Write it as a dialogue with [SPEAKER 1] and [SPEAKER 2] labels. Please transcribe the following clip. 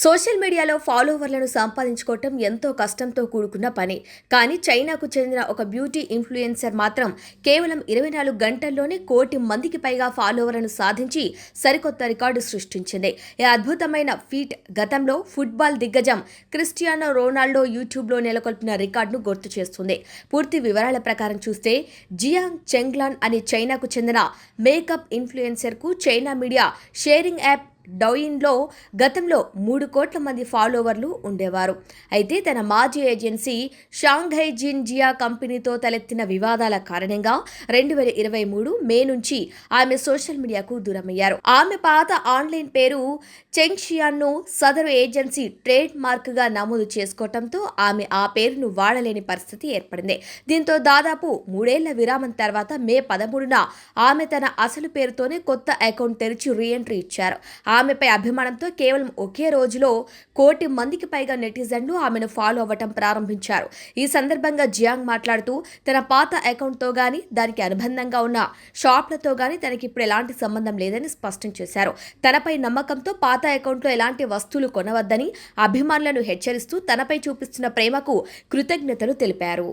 [SPEAKER 1] Social మీడియాలో ఫాలోవర్లను సంపాదించుకోవటం ఎంతో కష్టంతో కూడుకున్న పని. కానీ చైనాకు చెందిన ఒక బ్యూటీ ఇన్ఫ్లుయెన్సర్ మాత్రం కేవలం 24 గంటల్లోనే 1 కోటి మందికి పైగా ఫాలోవర్లను సాధించి సరికొత్త రికార్డు సృష్టించింది. ఈ అద్భుతమైన ఫీట్ గతంలో ఫుట్బాల్ దిగ్గజం క్రిస్టియానో రొనాల్డో యూట్యూబ్లో నెలకొల్పిన రికార్డును గుర్తు చేస్తుంది. పూర్తి వివరాల ప్రకారం చూస్తే జియాంగ్ చెంగ్లాన్ అనే చైనాకు చెందిన మేకప్ ఇన్ఫ్లుయెన్సర్కు చైనా మీడియా షేరింగ్ యాప్ డౌయిన్లో గతంలో 3 కోట్ల మంది ఫాలోవర్లు ఉండేవారు. అయితే తన మాజీ ఏజెన్సీ షాంఘై జిన్జియా కంపెనీతో తలెత్తిన వివాదాల కారణంగా 2023 మే నుంచి ఆమె సోషల్ మీడియాకు దూరమయ్యారు. ఆమె పాత ఆన్లైన్ పేరు చెంగ్షియాన్ను సదరు ఏజెన్సీ ట్రేడ్ మార్క్గా నమోదు చేసుకోవడంతో ఆమె ఆ పేరును వాడలేని పరిస్థితి ఏర్పడింది. దీంతో దాదాపు 3 ఏళ్ల విరామం తర్వాత మే 13న ఆమె తన అసలు పేరుతోనే కొత్త అకౌంట్ తెరిచి రీఎంట్రీ ఇచ్చారు. ఆమెపై అభిమానంతో కేవలం ఒకే రోజులో 1 కోటి మందికి పైగా నెటిజన్లు ఆమెను ఫాలో అవ్వటం ప్రారంభించారు. ఈ సందర్భంగా జియాంగ్ మాట్లాడుతూ తన పాత అకౌంట్తో గానీ దానికి అనుబంధంగా ఉన్న షాప్లతో గానీ తనకిప్పుడు ఎలాంటి సంబంధం లేదని స్పష్టం చేశారు. తనపై నమ్మకంతో పాత అకౌంట్లో ఎలాంటి వస్తువులు కొనవద్దని అభిమానులను హెచ్చరిస్తూ తనపై చూపిస్తున్న ప్రేమకు కృతజ్ఞతలు తెలిపారు.